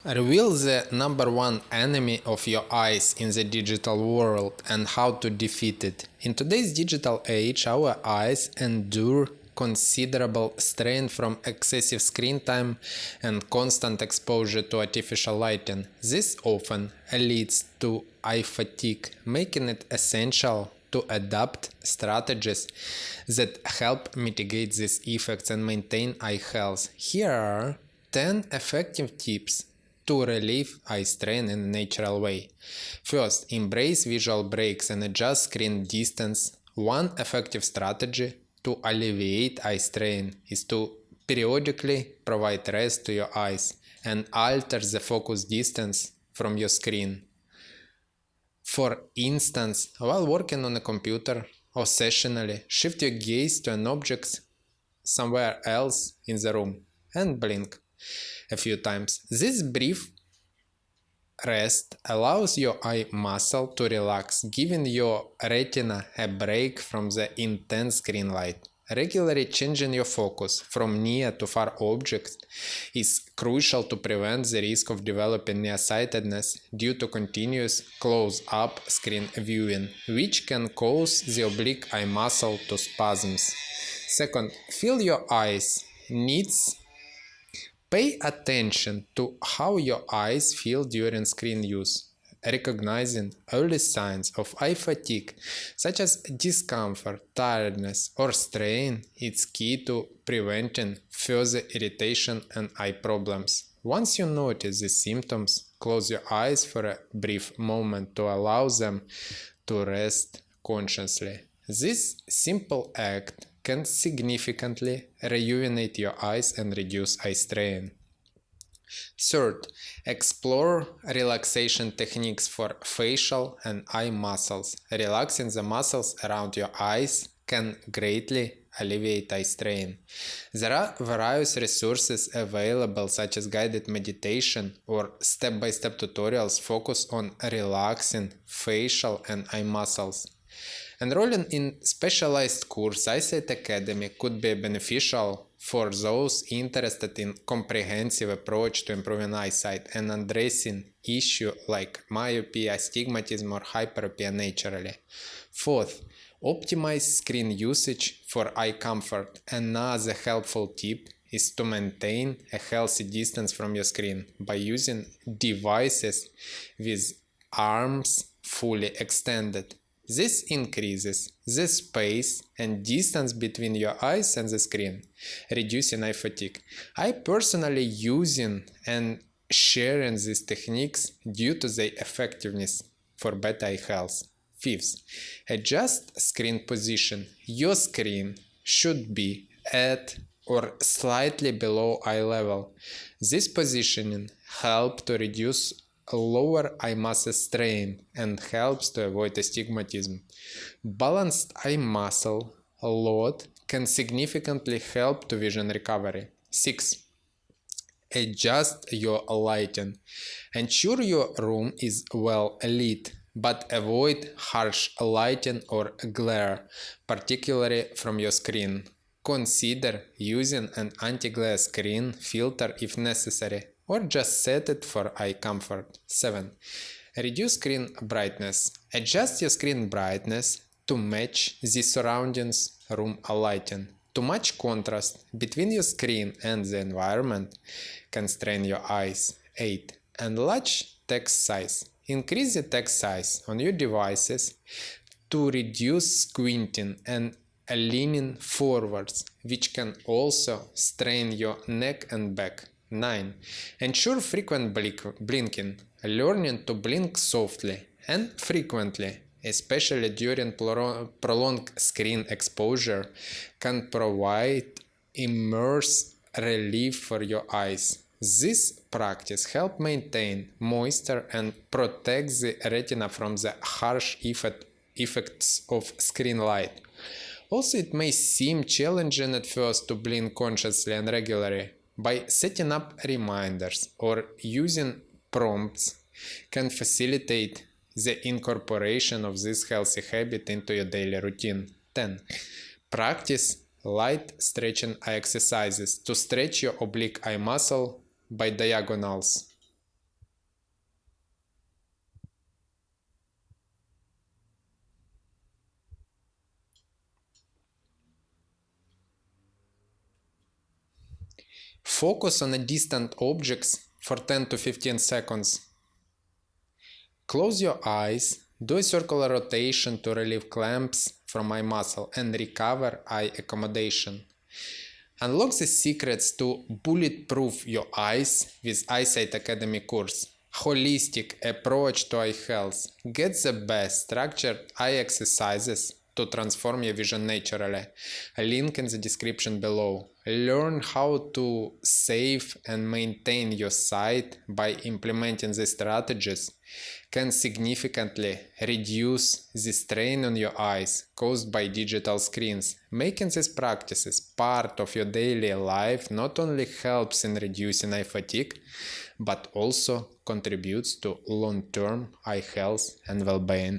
Reveal the number one enemy of your eyes in the digital world and how to defeat it. In today's digital age, our eyes endure considerable strain from excessive screen time and constant exposure to artificial lighting. This often leads to eye fatigue, making it essential to adopt strategies that help mitigate these effects and maintain eye health. Here are 10 effective tips to relieve eye strain in a natural way. First, embrace visual breaks and adjust screen distance. One effective strategy to alleviate eye strain is to periodically provide rest to your eyes and alter the focus distance from your screen. For instance, while working on a computer or sessionally, shift your gaze to an object somewhere else in the room and blink a few times. This brief rest allows your eye muscle to relax, giving your retina a break from the intense screen light. Regularly changing your focus from near to far objects is crucial to prevent the risk of developing nearsightedness due to continuous close-up screen viewing, which can cause the oblique eye muscle to spasms. Second, feel your eyes needs. Pay attention to how your eyes feel during screen use. Recognizing early signs of eye fatigue, such as discomfort, tiredness, or strain, is key to preventing further irritation and eye problems. Once you notice the symptoms, close your eyes for a brief moment to allow them to rest consciously. This simple act can significantly rejuvenate your eyes and reduce eye strain. Third, explore relaxation techniques for facial and eye muscles. Relaxing the muscles around your eyes can greatly alleviate eye strain. There are various resources available such as guided meditation or step-by-step tutorials focused on relaxing facial and eye muscles. Enrolling in specialized course Eyesight Academy could be beneficial for those interested in comprehensive approach to improving eyesight and addressing issues like myopia, astigmatism, or hyperopia naturally. Fourth, optimize screen usage for eye comfort. Another helpful tip is to maintain a healthy distance from your screen by using devices with arms fully extended. This increases the space and distance between your eyes and the screen, reducing eye fatigue. I personally using and sharing these techniques due to their effectiveness for better eye health. Fifth, adjust screen position. Your screen should be at or slightly below eye level. This positioning helps to reduce lower eye muscle strain and helps to avoid astigmatism. Balanced eye muscle load can significantly help to vision recovery. 6. Adjust your lighting. Ensure your room is well lit, but avoid harsh lighting or glare, particularly from your screen. Consider using an anti-glare screen filter if necessary, or just set it for eye comfort. 7. Reduce screen brightness. Adjust your screen brightness to match the surroundings room lighting. Too much contrast between your screen and the environment can strain your eyes. 8. Enlarge text size. Increase the text size on your devices to reduce squinting and leaning forwards, which can also strain your neck and back. 9. Ensure frequent blinking. Learning to blink softly and frequently, especially during prolonged screen exposure, can provide immense relief for your eyes. This practice helps maintain moisture and protects the retina from the harsh effects of screen light. Also, it may seem challenging at first to blink consciously and regularly. By setting up reminders or using prompts can facilitate the incorporation of this healthy habit into your daily routine. 10. Practice light stretching exercises to stretch your oblique eye muscle by diagonals. Focus on a distant objects for 10 to 15 seconds. Close your eyes, do a circular rotation to relieve clamps from eye muscle and recover eye accommodation. Unlock the secrets to bulletproof your eyes with Eyesight Academy course. Holistic approach to eye health. Get the best structured eye exercises to transform your vision naturally. A link in the description below. Learn how to save and maintain your sight by implementing these strategies can significantly reduce the strain on your eyes caused by digital screens. Making these practices part of your daily life not only helps in reducing eye fatigue, but also contributes to long-term eye health and well-being.